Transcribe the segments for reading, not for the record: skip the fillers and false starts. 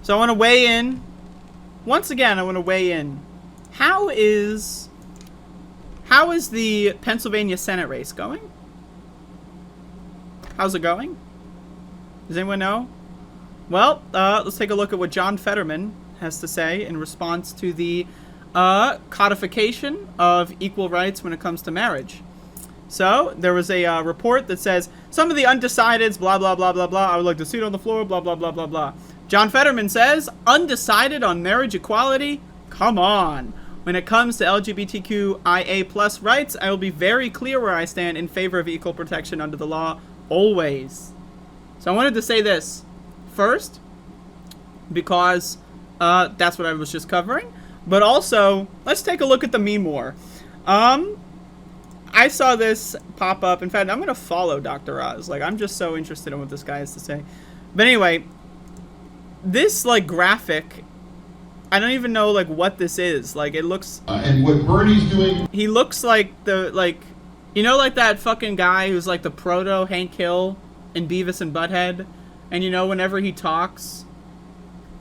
So I want to weigh in. Once again, I want to weigh in. How is the Pennsylvania Senate race going? How's it going? Does anyone know? Well, let's take a look at what John Fetterman has to say in response to the codification of equal rights when it comes to marriage. So, there was a report that says, some of the undecideds, blah, blah, blah, blah, blah, I would like to sit on the floor, blah, blah, blah, blah, blah. John Fetterman says, undecided on marriage equality? Come on. When it comes to LGBTQIA plus rights, I will be very clear where I stand in favor of equal protection under the law, always. So I wanted to say this first, because that's what I was just covering. But also, let's take a look at the meme war. I saw this pop up. In fact, I'm going to follow Dr. Oz. Like, I'm just so interested in what this guy has to say. But anyway, this, like, graphic, I don't even know, like, what this is. Like, it looks... and what Bernie's doing... He looks like the, like... You know, like, that fucking guy who's, like, the proto Hank Hill in Beavis and Butthead? And, you know, whenever he talks,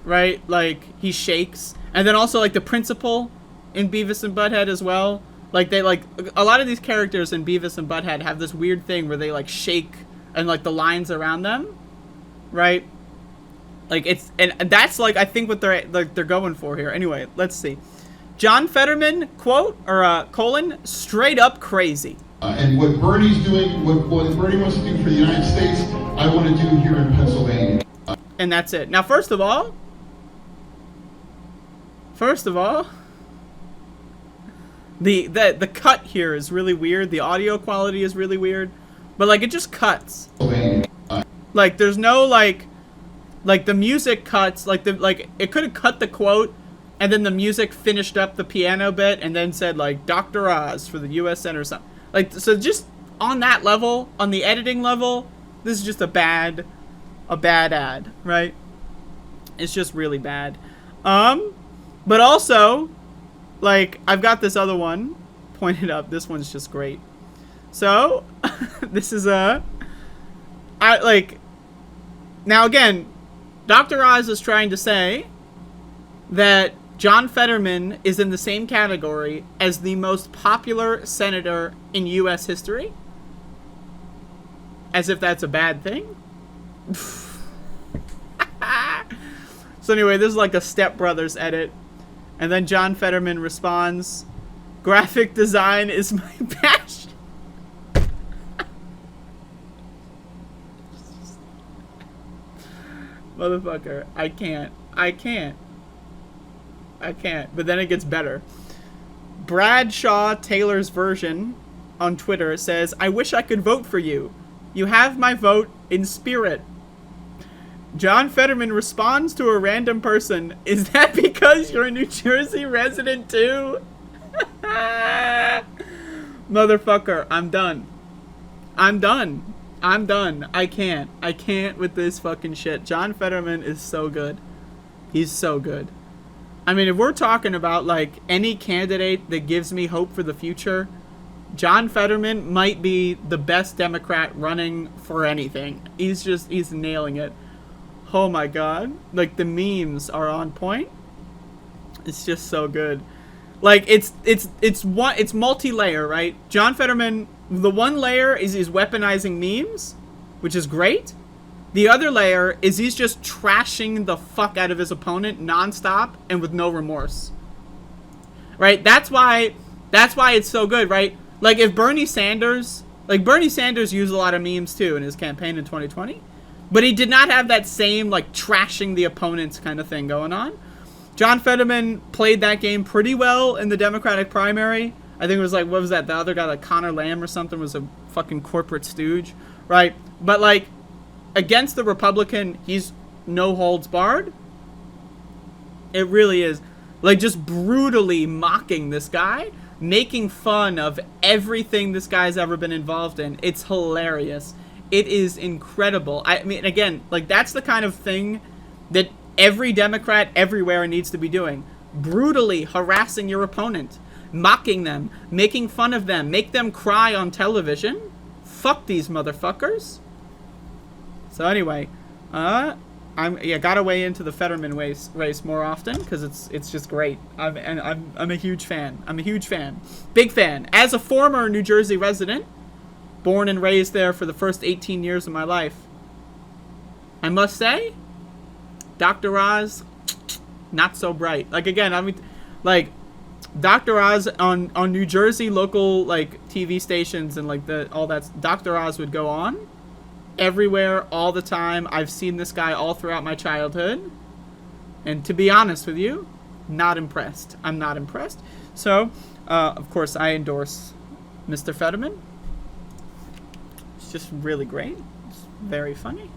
right? Like, he shakes. And then also, like, the principal in Beavis and Butthead as well. Like, they, like... A lot of these characters in Beavis and Butthead have this weird thing where they, like, shake and, like, the lines around them. Right? Like, it's, and that's, like, I think what they're going for here. Anyway, let's see. John Fetterman, quote, or, colon, straight up crazy. And what Bernie's doing, what Bernie wants to do for the United States, I want to do here in Pennsylvania. And that's it. Now, first of all, the cut here is really weird. The audio quality is really weird. But, like, it just cuts. Like, there's no, like, the music cuts, like, it could have cut the quote, and then the music finished up the piano bit, and then said, like, Dr. Oz for the U.S. Senate or something. Like, so just on that level, on the editing level, this is just a bad ad, right? It's just really bad. But also, like, I've got this other one pointed up. This one's just great. So, this is now again, Dr. Oz is trying to say that John Fetterman is in the same category as the most popular senator in U.S. history. As if that's a bad thing. So anyway, this is like a Step Brothers edit. And then John Fetterman responds, graphic design is my passion. Motherfucker, I can't. But then it gets better. Bradshaw Taylor's version on Twitter says, I wish I could vote for you. You have my vote in spirit. John Fetterman responds to a random person, is that because you're a New Jersey resident too? Motherfucker, I'm done. I can't with this fucking shit. John Fetterman is so good. He's so good. I mean, if we're talking about, like, any candidate that gives me hope for the future, John Fetterman might be the best Democrat running for anything. He's nailing it. Oh my god. Like, the memes are on point. It's just so good. Like, it's multi-layer, right? John Fetterman, the one layer is he's weaponizing memes, which is great. The other layer is he's just trashing the fuck out of his opponent nonstop and with no remorse. Right? That's why it's so good, right? Like, if Bernie Sanders used a lot of memes too in his campaign in 2020, but he did not have that same, like, trashing the opponents kind of thing going on. John Fetterman played that game pretty well in the Democratic primary. I think it was, like, what was that? The other guy, like Connor Lamb or something, was a fucking corporate stooge, right? But, like, against the Republican, he's no holds barred. It really is. Like, just brutally mocking this guy, making fun of everything this guy's ever been involved in. It's hilarious. It is incredible. I mean, again, like, that's the kind of thing that every Democrat everywhere needs to be doing. Brutally harassing your opponent, mocking them, making fun of them, make them cry on television. Fuck these motherfuckers. So anyway, gotta weigh into the Fetterman race more often because it's just great. I'm a huge fan. I'm a huge fan, big fan. As a former New Jersey resident, born and raised there for the first 18 years of my life, I must say, Dr. Oz, not so bright. Like again, I mean, like Dr. Oz on New Jersey local like TV stations and like all that. Dr. Oz would go on everywhere all the time. I've seen this guy all throughout my childhood, and to be honest with you, not impressed. I'm not impressed. So, of course, I endorse Mr. Fetterman. It's just really great. It's very funny.